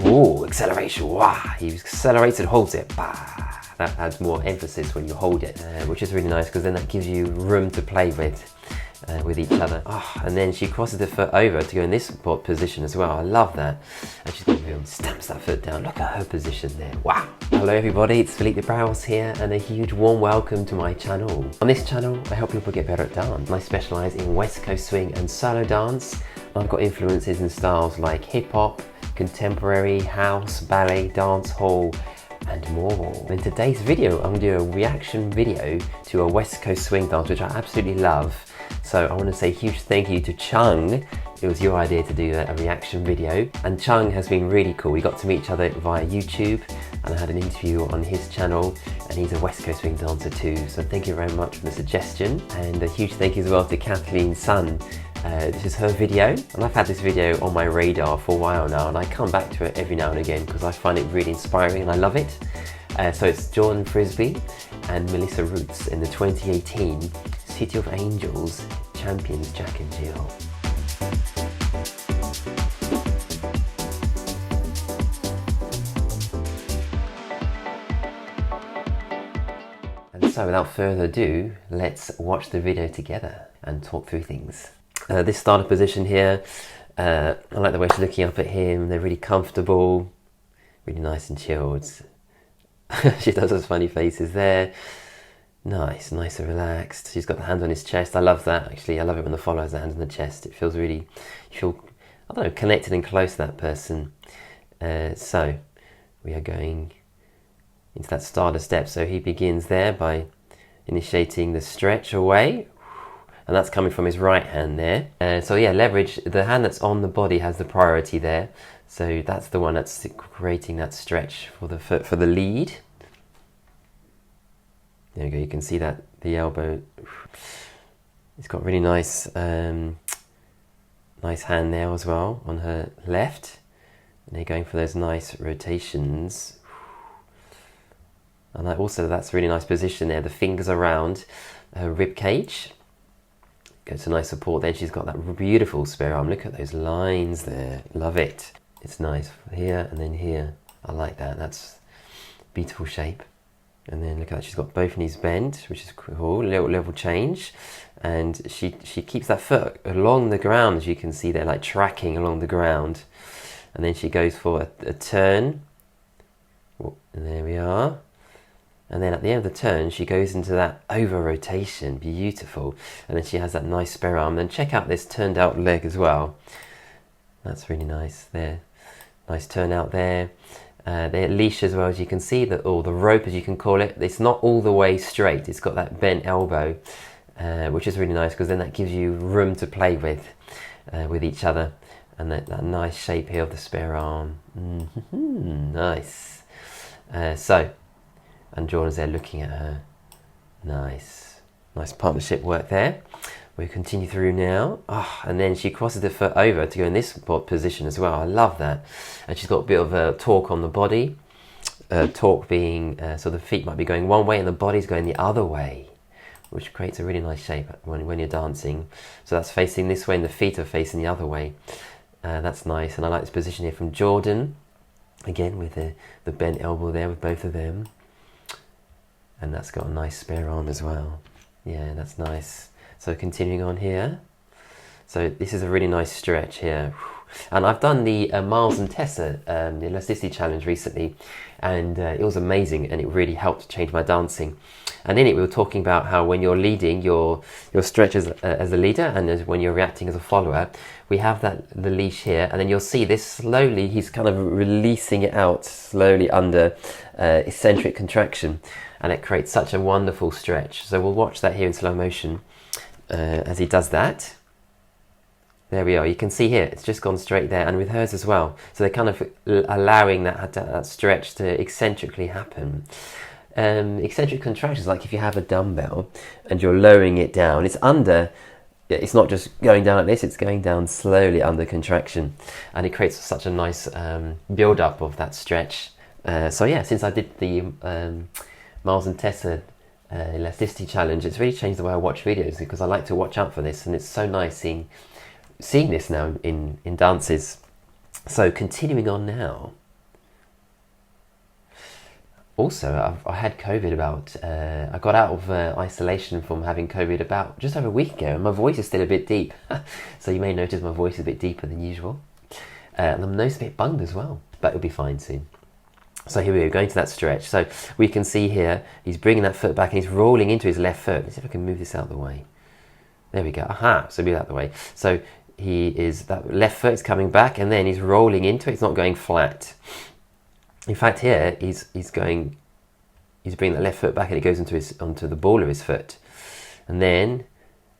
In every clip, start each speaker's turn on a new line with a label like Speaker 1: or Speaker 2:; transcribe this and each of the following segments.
Speaker 1: Ooh, acceleration. Wow, he accelerates and holds it. Bah. That adds more emphasis when you hold it, which is really nice because then that gives you room to play with each other. Oh, and then she crosses the foot over to go in this position as well. I love that. And she's going to stamps that foot down. Look at her position there. Wow. Hello everybody, it's Philippe de Brouws here and a huge warm welcome to my channel. On this channel, I help people get better at dance. I specialise in West Coast swing and solo dance. I've got influences in styles like hip hop, contemporary, house, ballet, dance hall, and more. In today's video, I'm going to do a reaction video to a West Coast swing dance, which I absolutely love. So I want to say a huge thank you to Chung. It was your idea to do a reaction video. And Chung has been really cool. We got to meet each other via YouTube and I had an interview on his channel, and he's a West Coast swing dancer too. So thank you very much for the suggestion. And a huge thank you as well to Kathleen Sun. This is her video, and I've had this video on my radar for a while now, and I come back to it every now and again because I find it really inspiring and I love it. So it's Jordan Frisbee and Melissa Rutz in the 2018 City of Angels Champions Jack and Jill. And so without further ado, let's watch the video together and talk through things. This starter position here, I like the way she's looking up at him. They're really comfortable, really nice and chilled. She does those funny faces there. Nice and relaxed. She's got the hands on his chest. I love that actually. I love it when the follower has the hands on the chest. It feels really, you feel, I don't know, connected and close to that person. So we are going into that starter step. So he begins there by initiating the stretch away. And that's coming from his right hand there. So yeah, leverage, the hand that's on the body has the priority there. So that's the one that's creating that stretch for the foot, for the lead. There we go, you can see that, the elbow. It's got really nice, nice hand there as well on her left. And they're going for those nice rotations. And also that's a really nice position there, the fingers around her rib cage. Gets a nice support there. She's got that beautiful spare arm. Look at those lines there. Love it. It's nice here and then here. I like that. That's beautiful shape. And then look at that. She's got both knees bent, which is cool. Little level change. And she keeps that foot along the ground, as you can see there, like tracking along the ground. And then she goes for a turn. And there we are. And then at the end of the turn, she goes into that over rotation, beautiful. And then she has that nice spare arm. Then check out this turned out leg as well. That's really nice there. Nice turn out there. The leash as well, as you can see, or the rope as you can call it. It's not all the way straight. It's got that bent elbow, which is really nice because then that gives you room to play with each other. And that nice shape here of the spare arm. Nice. And Jordan's there looking at her. Nice partnership work there. We continue through now. Oh, and then she crosses the foot over to go in this position as well. I love that. And she's got a bit of a torque on the body. Torque being, so the feet might be going one way and the body's going the other way, which creates a really nice shape when you're dancing. So that's facing this way and the feet are facing the other way. That's nice. And I like this position here from Jordan. Again, with the bent elbow there with both of them. And that's got a nice spare arm as well. Yeah, that's nice. So continuing on here. So this is a really nice stretch here. And I've done the Miles and Tessa, the elasticity challenge recently. And it was amazing and it really helped change my dancing. And in it we were talking about how when you're leading, your stretch as a leader, and when you're reacting as a follower, we have the leash here, and then you'll see this slowly, he's kind of releasing it out slowly under eccentric contraction. And it creates such a wonderful stretch. So we'll watch that here in slow motion as he does that. There we are. You can see here, it's just gone straight there, and with hers as well. So they're kind of allowing that stretch to eccentrically happen. Eccentric contractions, like if you have a dumbbell and you're lowering it down, it's not just going down like this, it's going down slowly under contraction. And it creates such a nice build-up of that stretch. So yeah, since I did the Miles and Tessa elasticity challenge, it's really changed the way I watch videos, because I like to watch out for this, and it's so nice seeing this now in dances. So continuing on now, Also, I had COVID I got out of isolation from having COVID about just over a week ago, and my voice is still a bit deep. So you may notice my voice is a bit deeper than usual. And my nose is a bit bunged as well, but it'll be fine soon. So here we go, going to that stretch. So we can see here, he's bringing that foot back and he's rolling into his left foot. Let's see if I can move this out of the way. There we go. Aha, so move it out of the way. So that left foot is coming back and then he's rolling into it. It's not going flat. In fact, here he's bringing that left foot back and it goes onto the ball of his foot. And then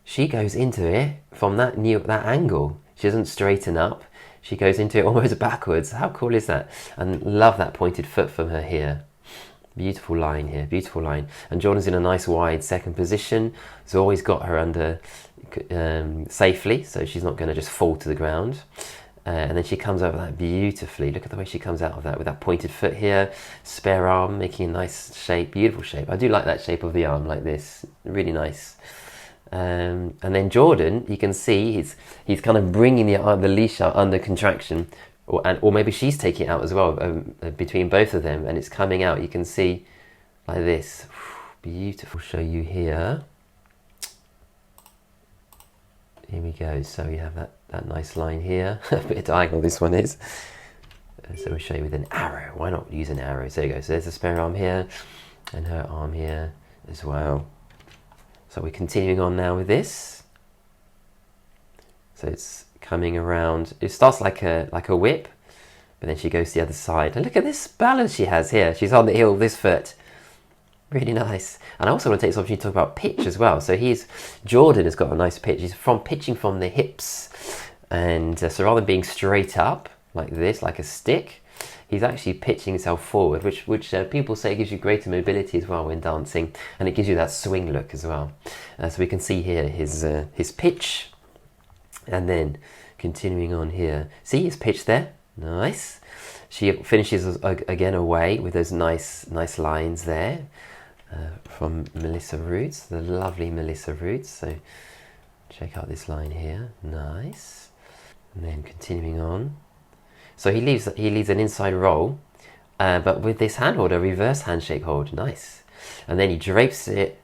Speaker 1: she goes into it from that angle. She doesn't straighten up. She goes into it almost backwards. How cool is that? And love that pointed foot from her here. Beautiful line here, beautiful line. And Jordan's in a nice wide second position. He's always got her under safely, so she's not going to just fall to the ground. And then she comes out of that beautifully. Look at the way she comes out of that with that pointed foot here. Spare arm, making a nice shape, beautiful shape. I do like that shape of the arm like this, really nice. And then Jordan, you can see he's kind of bringing the leash out under contraction, or maybe she's taking it out as well between both of them, and it's coming out. You can see like this. Beautiful. I'll show you here. Here we go. So we have that nice line here. A bit diagonal this one is. So we'll show you with an arrow. Why not use an arrow? So there you go. So there's the spare arm here, and her arm here as well. So we're continuing on now with this. So it's coming around. It starts like a whip, but then she goes to the other side. And look at this balance she has here. She's on the heel of this foot. Really nice. And I also want to take this opportunity to talk about pitch as well. So Jordan has got a nice pitch. He's pitching from the hips. And so rather than being straight up like this, like a stick, he's actually pitching himself forward, which people say gives you greater mobility as well when dancing, and it gives you that swing look as well. So we can see here his pitch, and then continuing on here. See his pitch there? Nice. She finishes again away with those nice lines there from Melissa Roots, the lovely Melissa Roots. So check out this line here. Nice. And then continuing on. So he leaves an inside roll, but with this hand hold, a reverse handshake hold. Nice. And then he drapes it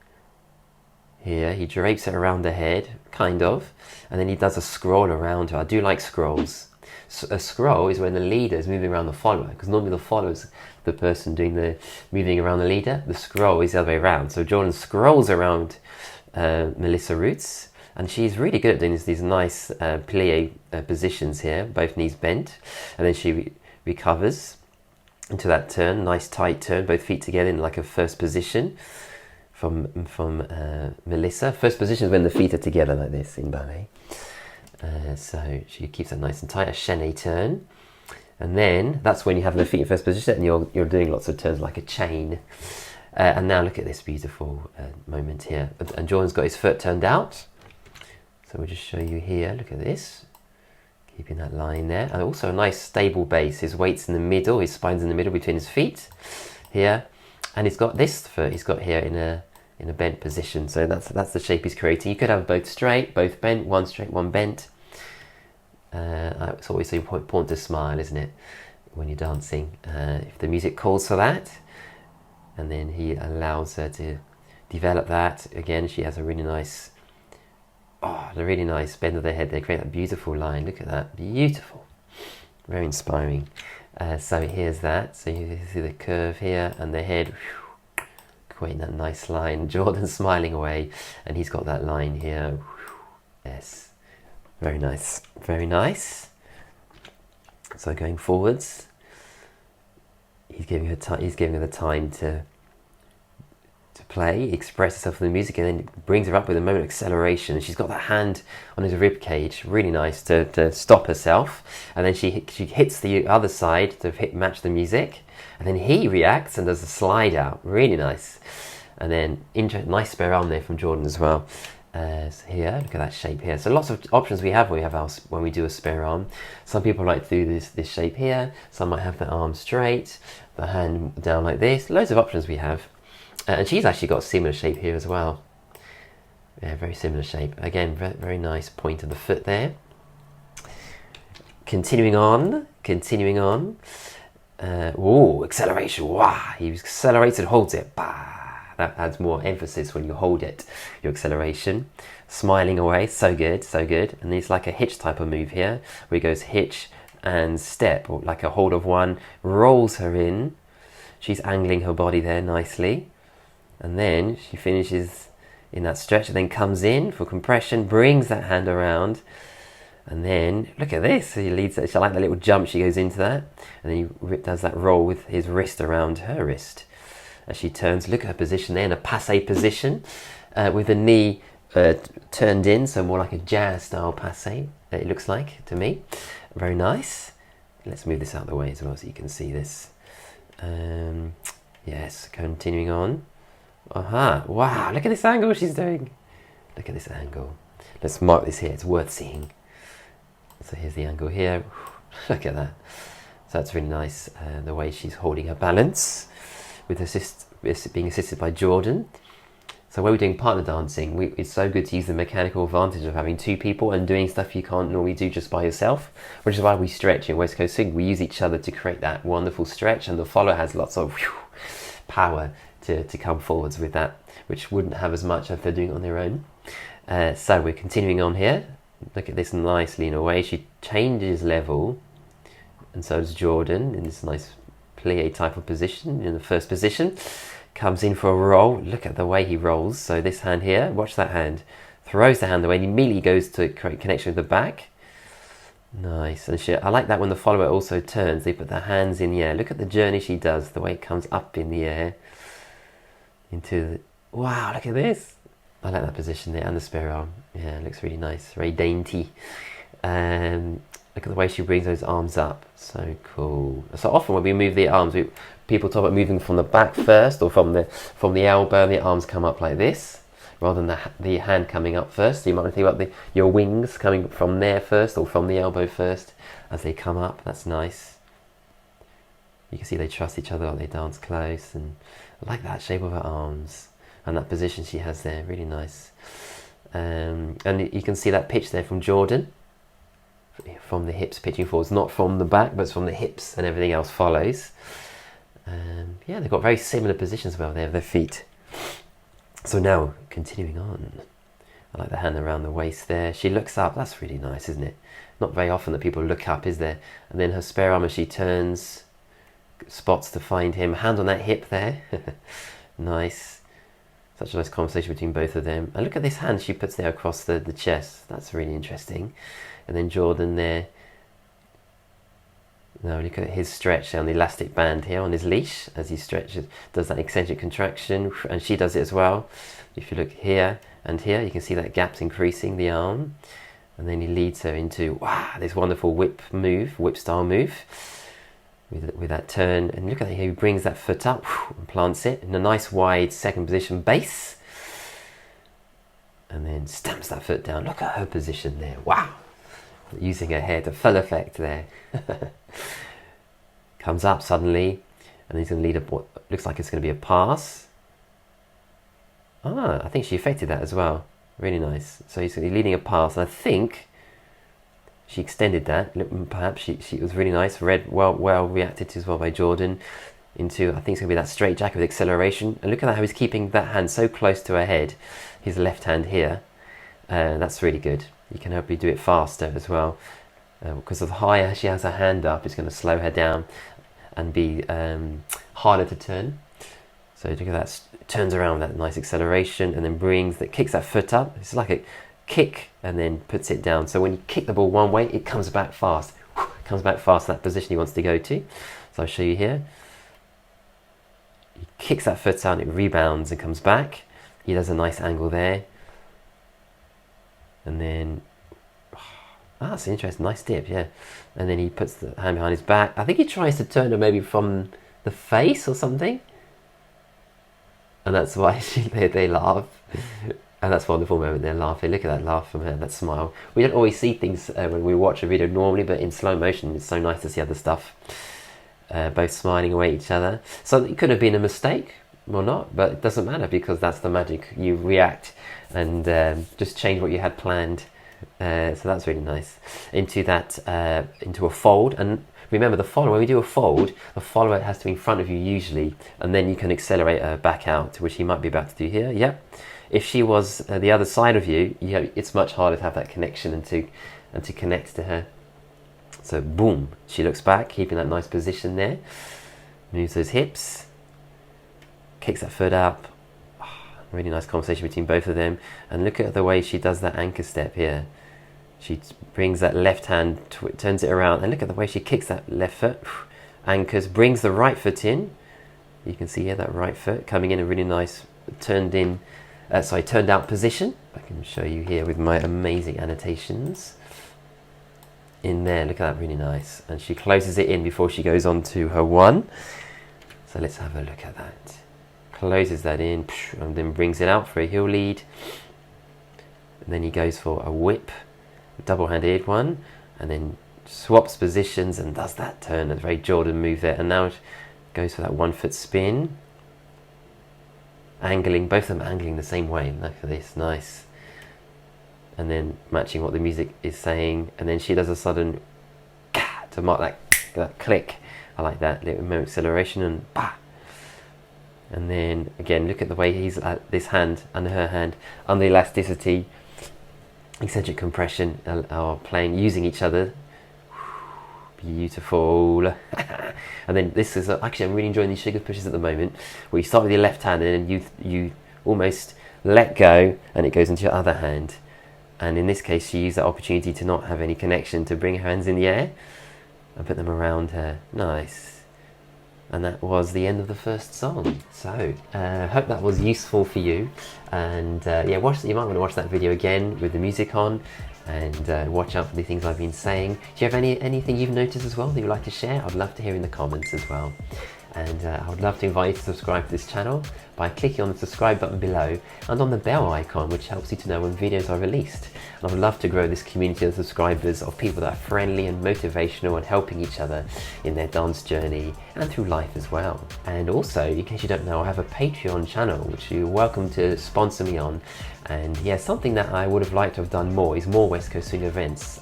Speaker 1: here. He drapes it around the head, kind of. And then he does a scroll around her. I do like scrolls. So a scroll is when the leader is moving around the follower, because normally the follower is the person doing the moving around the leader. The scroll is the other way around. So Jordan scrolls around Melissa Roots. And she's really good at doing these nice plie positions here, both knees bent. And then she recovers into that turn, nice tight turn, both feet together in like a first position from Melissa. First position is when the feet are together like this in ballet. So she keeps that nice and tight, a chaîné turn. And then that's when you have the feet in first position and you're doing lots of turns like a chain. And now look at this beautiful moment here. And Jordan's got his foot turned out. So we'll just show you here, look at this, keeping that line there. And also a nice stable base. His weight's in the middle, his spine's in the middle between his feet here. And he's got this foot, he's got here in a bent position. So that's the shape he's creating. You could have both straight, both bent, one straight, one bent. It's always so important to smile, isn't it, when you're dancing, if the music calls for that. And then he allows her to develop that. Again, she has a really nice bend of the head there, create that beautiful line. Look at that, beautiful, very inspiring. So here's that. So you see the curve here and the head, creating that nice line. Jordan's smiling away, and he's got that line here. Yes, very nice, very nice. So going forwards, he's giving her the time to play, express herself in the music, and then brings her up with a moment of acceleration. And she's got that hand on his rib cage, really nice, to stop herself. And then she hits the other side to match the music. And then he reacts and does a slide out, really nice. And then nice spare arm there from Jordan as well. So here, look at that shape here. So lots of options we have when we do a spare arm. Some people like to do this shape here. Some might have the arm straight, the hand down like this. Loads of options we have. And she's actually got a similar shape here as well. Yeah, very similar shape. Again, very, very nice point of the foot there. Continuing on. Oh, acceleration. Wow, he accelerates and holds it. Bah. That adds more emphasis when you hold it, your acceleration. Smiling away, so good, so good. And it's like a hitch type of move here, where he goes hitch and step, or like a hold of one, rolls her in. She's angling her body there nicely. And then she finishes in that stretch and then comes in for compression, brings that hand around. And then, look at this, he leads, I like that little jump, she goes into that. And then he does that roll with his wrist around her wrist. As she turns, look at her position there in a passe position, with the knee turned in, so more like a jazz style passe, it looks like to me. Very nice. Let's move this out of the way as well so you can see this. Yes, continuing on. Aha, wow, look at this angle she's doing. Look at this angle. Let's mark this here, it's worth seeing. So here's the angle here. Look at that. So that's really nice, the way she's holding her balance, with being assisted by Jordan. So when we're doing partner dancing, it's so good to use the mechanical advantage of having two people and doing stuff you can't normally do just by yourself, which is why we stretch in West Coast Swing. We use each other to create that wonderful stretch, and the follower has lots of power to come forwards with that, which wouldn't have as much if they're doing it on their own. So we're continuing on here. Look at this nicely in a way. She changes level, and so does Jordan in this nice plie type of position, in the first position. Comes in for a roll. Look at the way he rolls. So this hand here, watch that hand. Throws the hand away and immediately goes to create connection with the back. Nice. And I like that when the follower also turns, they put their hands in the air. Look at the journey she does, the way it comes up in the air. Wow, look at this. I like that position there, and the spare arm. Yeah, it looks really nice, very dainty. Look at the way she brings those arms up. So cool. So often when we move the arms, people talk about moving from the back first, or from the elbow, and the arms come up like this, rather than the hand coming up first. So you might think about your wings coming from there first, or from the elbow first as they come up. That's nice. You can see they trust each other, they dance close, and I like that shape of her arms and that position she has there. Really nice. And you can see that pitch there from Jordan. From the hips pitching forwards, not from the back, but from the hips, and everything else follows. Yeah, they've got very similar positions well there, their feet. So now, continuing on. I like the hand around the waist there. She looks up, that's really nice, isn't it? Not very often that people look up, is there? And then her spare arm as she turns, spots to find him. Hand on that hip there. Nice. Such a nice conversation between both of them. And look at this hand she puts there across the chest. That's really interesting. And then Jordan there. Now look at his stretch on the elastic band here on his leash as he stretches, does that eccentric contraction, and she does it as well. If you look here and here, you can see that gap's increasing the arm. And then he leads her into, wow, this wonderful whip style move with that turn. And look at how he brings that foot up and plants it in a nice wide second position base. And then stamps that foot down. Look at her position there. Wow. Using her head, a full effect there. Comes up suddenly, and he's going to lead what looks like it's going to be a pass. I think she affected that as well. Really nice. So he's leading a pass, and I think she extended that. Perhaps she was really nice. Well reacted to as well by Jordan. Into, I think it's going to be that straight jacket with acceleration. And look at how he's keeping that hand so close to her head. His left hand here. That's really good. You can help you do it faster as well, because the higher she has her hand up, it's going to slow her down and be harder to turn. So look at that, turns around with that nice acceleration, and then kicks that foot up. It's like a kick, and then puts it down. So when you kick the ball one way, it comes back fast. It comes back fast to that position he wants to go to. So I'll show you here. He kicks that foot out, and it rebounds and comes back. He does a nice angle there. And then, that's interesting, nice dip, yeah. And then he puts the hand behind his back. I think he tries to turn her maybe from the face or something. And that's why they laugh. And that's a wonderful moment, they're laughing. Look at that laugh from her, that smile. We don't always see things when we watch a video normally, but in slow motion, it's so nice to see other stuff. Both smiling away at each other. So it could have been a mistake or not, but it doesn't matter, because that's the magic. You react and just change what you had planned. So that's really nice. Into a fold, and Remember, the follower, when we do a fold, the follower has to be in front of you usually, and then you can accelerate her back out, which he might be about to do here. Yep. If she was the other side of you, it's much harder to have that connection and to connect to her. So boom, she looks back, keeping that nice position there. Moves those hips, kicks that foot up. Really nice conversation between both of them. And look at the way she does that anchor step here. She brings that left hand, turns it around, and look at the way she kicks that left foot, anchors, brings the right foot in. You can see here that right foot coming in a really nice turned out position. I can show you here with my amazing annotations. In there, look at that, really nice. And she closes it in before she goes on to her one. So let's have a look at that. Closes that in, and then brings it out for a heel lead. And then he goes for a whip, double-handed one, and then swaps positions and does that turn, a very Jordan move there. And now goes for that 1 foot spin, angling, both of them angling the same way. Look at this, nice. And then matching what the music is saying, and then she does a sudden to mark that click. I like that little more acceleration, and bah. And then again, look at the way he's at this hand under her hand, under elasticity, eccentric compression, are playing, using each other. Beautiful. And then this is actually, I'm really enjoying these sugar pushes at the moment, where you start with your left hand and then you almost let go and it goes into your other hand. And in this case, she used that opportunity to not have any connection, to bring her hands in the air and put them around her. Nice. And that was the end of the first song. So hope that was useful for you. And yeah, you might want to watch that video again with the music on, and watch out for the things I've been saying. Do you have anything you've noticed as well that you'd like to share? I'd love to hear in the comments as well. And I would love to invite you to subscribe to this channel by clicking on the subscribe button below and on the bell icon, which helps you to know when videos are released. And I would love to grow this community of subscribers, of people that are friendly and motivational and helping each other in their dance journey and through life as well. And also, in case you don't know, I have a Patreon channel which you're welcome to sponsor me on. And yeah, something that I would have liked to have done more is more West Coast Swing events.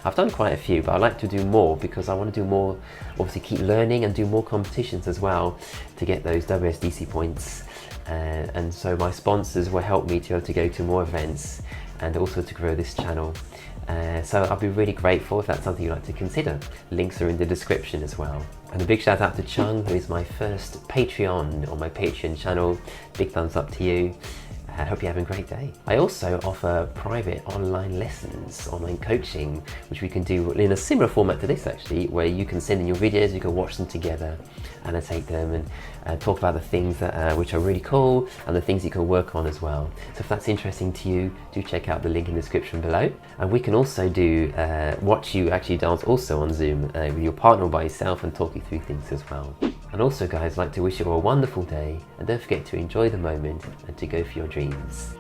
Speaker 1: I've done quite a few, but I'd like to do more because I want to do more, obviously keep learning and do more competitions as well to get those WSDC points. And so my sponsors will help me to be able to go to more events and also to grow this channel. So I'll be really grateful if that's something you'd like to consider. Links are in the description as well. And a big shout out to Chung, who is my first Patreon on my Patreon channel. Big thumbs up to you. I hope you're having a great day. I also offer private online lessons, online coaching, which we can do in a similar format to this actually, where you can send in your videos, you can watch them together, annotate them, and talk about the things that which are really cool and the things you can work on as well. So if that's interesting to you, do check out the link in the description below. And we can also do watch you actually dance also on Zoom with your partner or by yourself and talk you through things as well. And also guys, I'd like to wish you all a wonderful day, and don't forget to enjoy the moment and to go for your dreams.